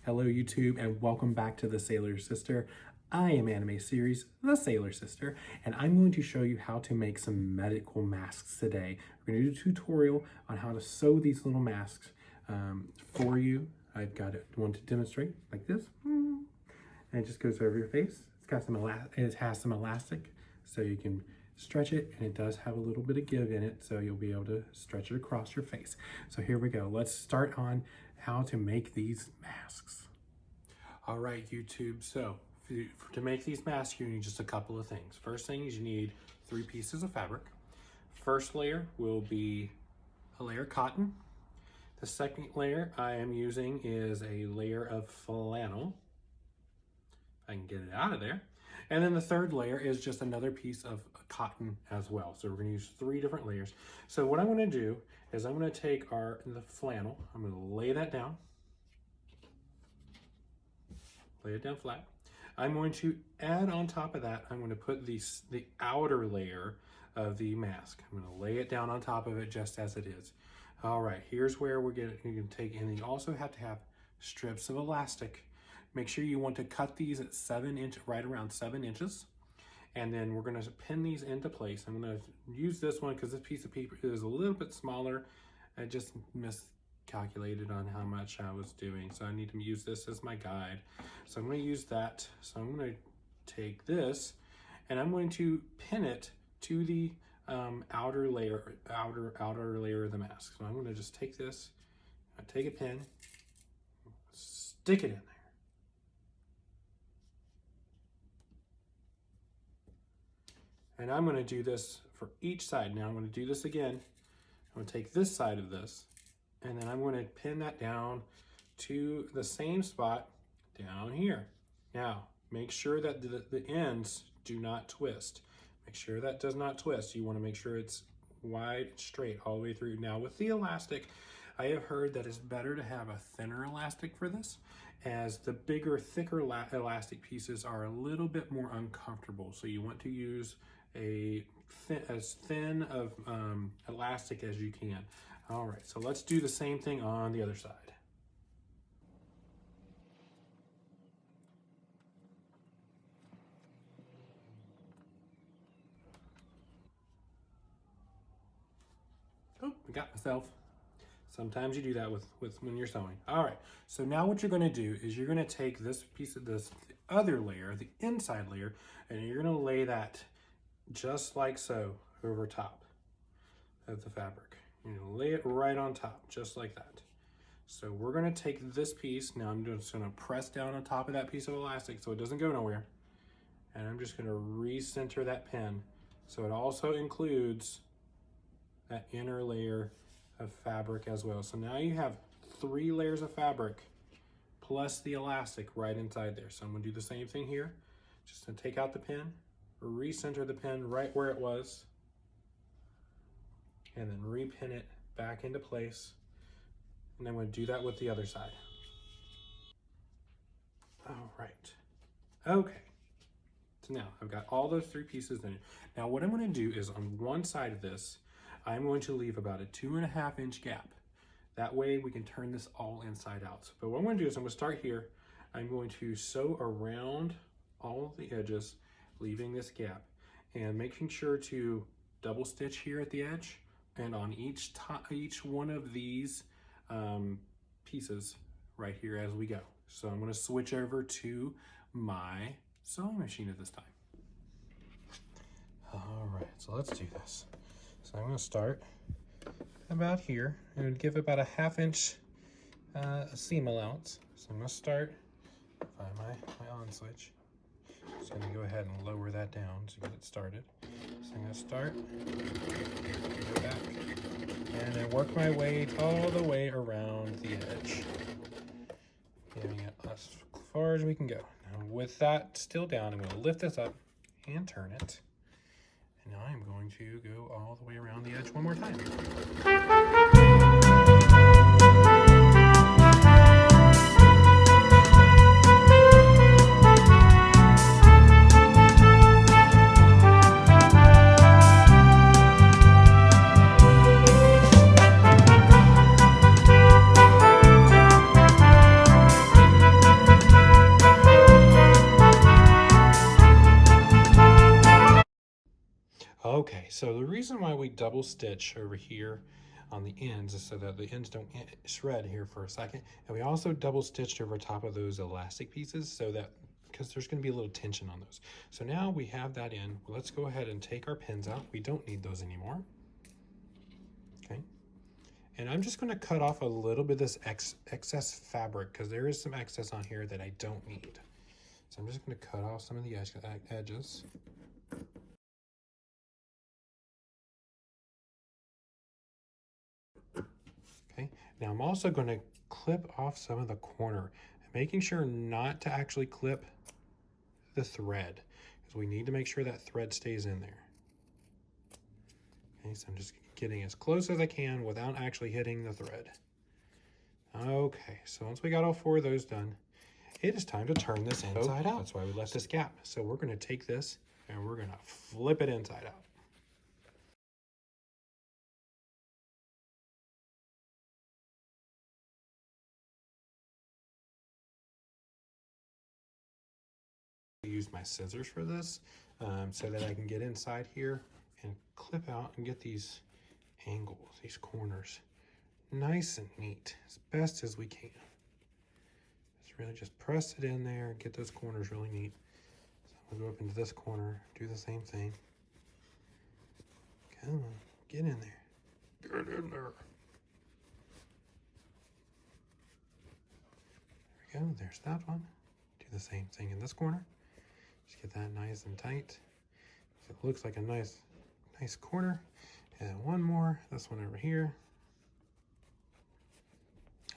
Hello YouTube and welcome back to The Sailor Sister. I am Anime Series, The Sailor Sister, and I'm going to show you how to make some medical masks today. We're going to do a tutorial on how to sew these little masks for you. I've got one to demonstrate like this, and it just goes over your face. It has some elastic, so you can stretch it, and it does have a little bit of give in it, so you'll be able to stretch it across your face. So here we go. Let's start on how to make these masks. All right, YouTube. So to make these masks, you need just a couple of things. First thing is you need 3 pieces of fabric. First layer will be a layer of cotton. The second layer I am using is a layer of flannel. I can get it out of there. And then the third layer is just another piece of cotton as well. So we're going to use 3 different layers. So what I'm going to do is I'm going to take the flannel, I'm going to lay that down. Lay it down flat. I'm going to add on top of that, I'm going to put the outer layer of the mask. I'm going to lay it down on top of it just as it is. All right, here's where we're going to take, and you also have to have strips of elastic. Make sure you want to cut these at right around 7 inches. And then we're going to pin these into place. I'm going to use this one because this piece of paper is a little bit smaller. I just miscalculated on how much I was doing. So I need to use this as my guide. So I'm going to use that. So I'm going to take this and I'm going to pin it to the outer layer of the mask. So I'm going to just take this, take a pin, stick it in there. And I'm going to do this for each side. Now I'm going to do this again. I'm going to take this side of this, and then I'm going to pin that down to the same spot down here. Now, make sure that the ends do not twist. Make sure that does not twist. You want to make sure it's wide and straight all the way through. Now, with the elastic, I have heard that it's better to have a thinner elastic for this, as the bigger, thicker elastic pieces are a little bit more uncomfortable. So you want to use as thin of elastic as you can. All right, so let's do the same thing on the other side. Oh, I got myself. Sometimes you do that with when you're sewing. All right, so now what you're going to do is you're going to take this piece of the other layer, the inside layer, and you're going to lay that just like so over top of the fabric. You're going to lay it right on top, just like that. So we're going to take this piece. Now I'm just going to press down on top of that piece of elastic so it doesn't go nowhere. And I'm just going to recenter that pin. So it also includes that inner layer of fabric as well. So now you have 3 layers of fabric plus the elastic right inside there. So I'm going to do the same thing here. Just going to take out the pin, recenter the pin right where it was, and then repin it back into place. And I'm going to do that with the other side. All right. Okay. So now I've got all those 3 pieces in it. Now what I'm going to do is on one side of this, I'm going to leave about a 2.5 inch gap. That way we can turn this all inside out. But what I'm going to do is I'm going to start here. I'm going to sew around all of the edges, leaving this gap, and making sure to double stitch here at the edge and on each one of these pieces right here as we go. So I'm going to switch over to my sewing machine at this time. All right, so let's do this. So I'm going to start about here and give about a 1/2 inch seam allowance. So I'm going to start by my on switch. So I'm going to go ahead and lower that down to get it started. So I'm going to start, go back, and then work my way all the way around the edge, giving it as far as we can go. Now with that still down, I'm going to lift this up and turn it. And now I'm going to go all the way around the edge one more time. So the reason why we double stitch over here on the ends is so that the ends don't shred here for a second. And we also double stitched over top of those elastic pieces so that, because there's going to be a little tension on those. So now we have that in. Let's go ahead and take our pins out. We don't need those anymore. Okay. And I'm just going to cut off a little bit of this excess fabric because there is some excess on here that I don't need. So I'm just going to cut off some of the edges. Okay, now I'm also going to clip off some of the corner, making sure not to actually clip the thread because we need to make sure that thread stays in there. Okay, so I'm just getting as close as I can without actually hitting the thread. Okay, so once we got all 4 of those done, it is time to turn this inside out. That's why we left this gap. So we're going to take this and we're going to flip it inside out. I use my scissors for this so that I can get inside here and clip out and get these angles, these corners, nice and neat, as best as we can. Just really just press it in there and get those corners really neat. So I'm gonna go up into this corner, do the same thing. Come on, get in there. Get in there. There we go, there's that one. Do the same thing in this corner. Just get that nice and tight. So it looks like a nice corner. And one more, this one over here.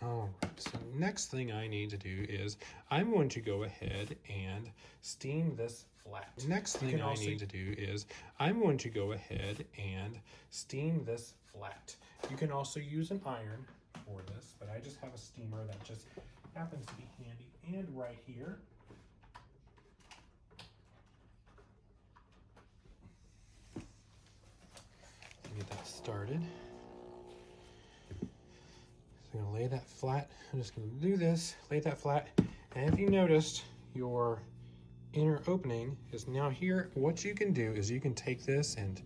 All right, so next thing I need to do is I'm going to go ahead and steam this flat. Next thing I need to do is I'm going to go ahead and steam this flat. You can also use an iron for this, but I just have a steamer that just happens to be handy and right here. Get that started. So I'm going to lay that flat. I'm just going to do this, lay that flat. And if you noticed, your inner opening is now here. What you can do is you can take this and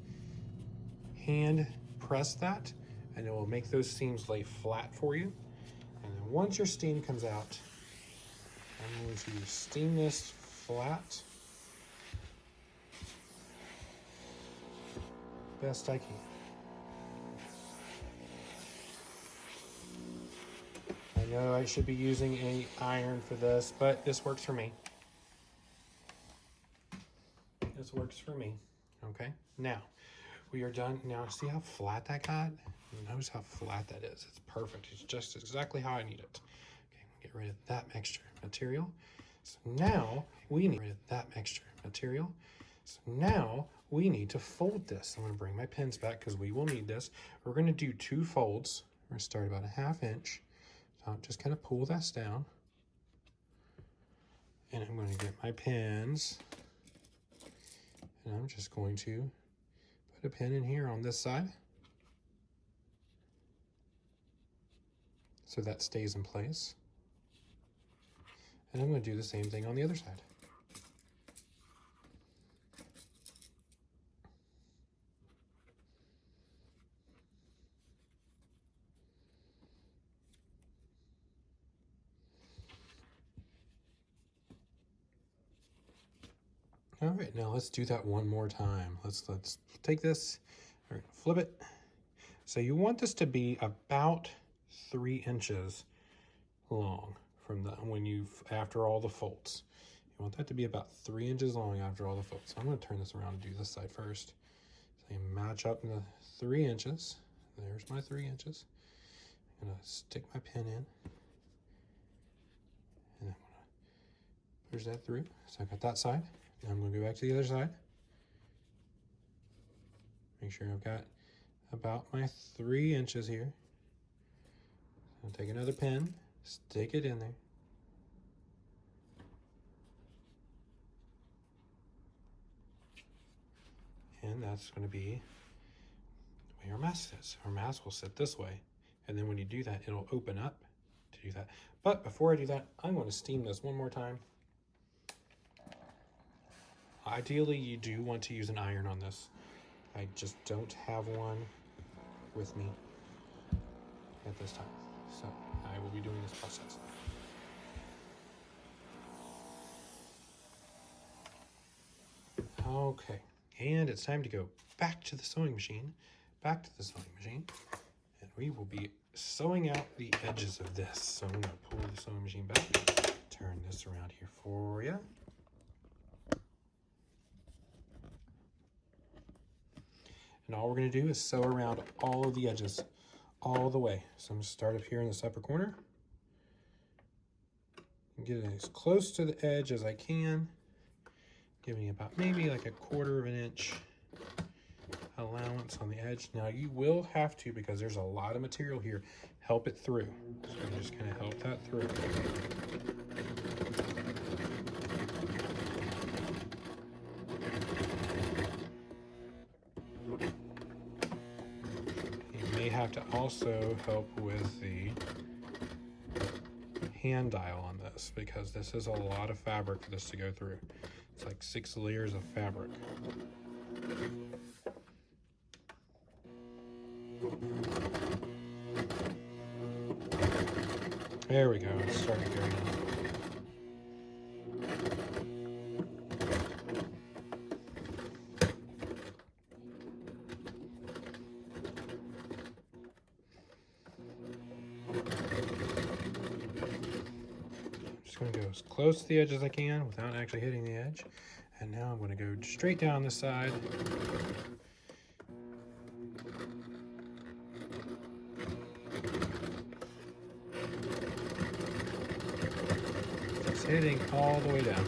hand press that, and it will make those seams lay flat for you. And then once your steam comes out, I'm going to steam this flat best I can. I know I should be using an iron for this, but this works for me. This works for me. Okay, now we are done. Now see how flat that got? Notice how flat that is. It's perfect. It's just exactly how I need it. Okay, get rid of that mixture material. So now we need rid of that mixture material. So now we need to fold this. I'm going to bring my pins back because we will need this. We're going to do 2 folds. We're going to start about a 1/2 inch. So I'll just kind of pull this down. And I'm going to get my pins. And I'm just going to put a pin in here on this side. So that stays in place. And I'm going to do the same thing on the other side. All right, now let's do that one more time. Let's take this, all right, flip it. So you want this to be about 3 inches long from the after all the folds. You want that to be about 3 inches long after all the folds. So I'm going to turn this around and do this side first. So you match up in the 3 inches. There's my 3 inches. I'm going to stick my pin in. And I'm going to push that through. So I got that side. Now I'm going to go back to the other side. Make sure I've got about my 3 inches here. I'll take another pin, stick it in there. And that's going to be the way our mask sits. Our mask will sit this way. And then when you do that, it'll open up to do that. But before I do that, I'm going to steam this one more time. Ideally, you do want to use an iron on this. I just don't have one with me at this time. So I will be doing this process. Okay, and it's time to go back to the sewing machine, and we will be sewing out the edges of this. So I'm gonna pull the sewing machine back, turn this around here for you. And all we're gonna do is sew around all of the edges all the way. So I'm gonna start up here in this upper corner. Get it as close to the edge as I can, giving about maybe like 1/4 of an inch allowance on the edge. Now you will have to, because there's a lot of material here, help it through. So I'm just gonna help that through. Have to also help with the hand dial on this, because this is a lot of fabric for this to go through. It's like 6 layers of fabric. There we go, it's starting to go now. I'm going to go as close to the edge as I can without actually hitting the edge. And now I'm going to go straight down the side. Just hitting all the way down.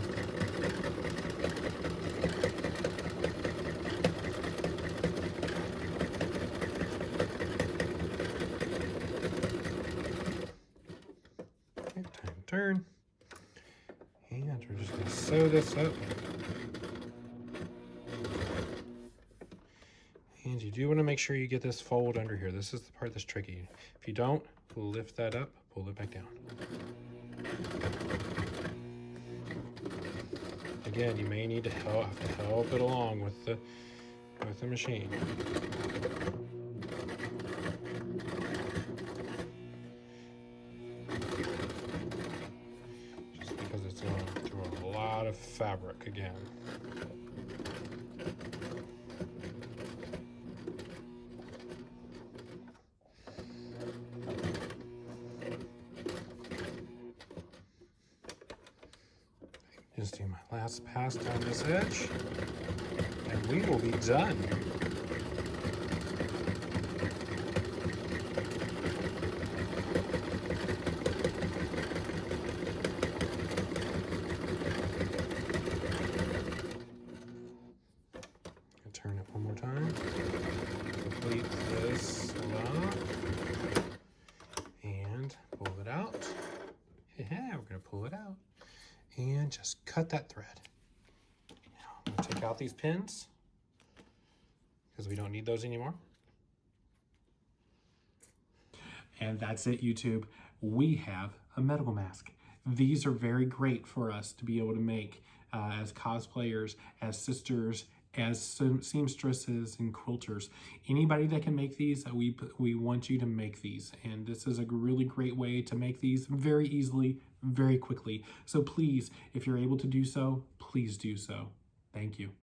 Okay, time to turn. And we're just going to sew this up. And you do want to make sure you get this fold under here. This is the part that's tricky. If you don't, lift that up, pull it back down. Again, you may need to help it along with the machine. Through a lot of fabric again. Just do my last pass down this edge, and we will be done. Turn it one more time. Complete this lock. And pull it out. Yeah, we're going to pull it out. And just cut that thread. Now I'm going to take out these pins, because we don't need those anymore. And that's it, YouTube. We have a medical mask. These are very great for us to be able to make as cosplayers, as sisters, as seamstresses and quilters. Anybody that can make these, we want you to make these. And this is a really great way to make these very easily, very quickly. So please, if you're able to do so, please do so. Thank you.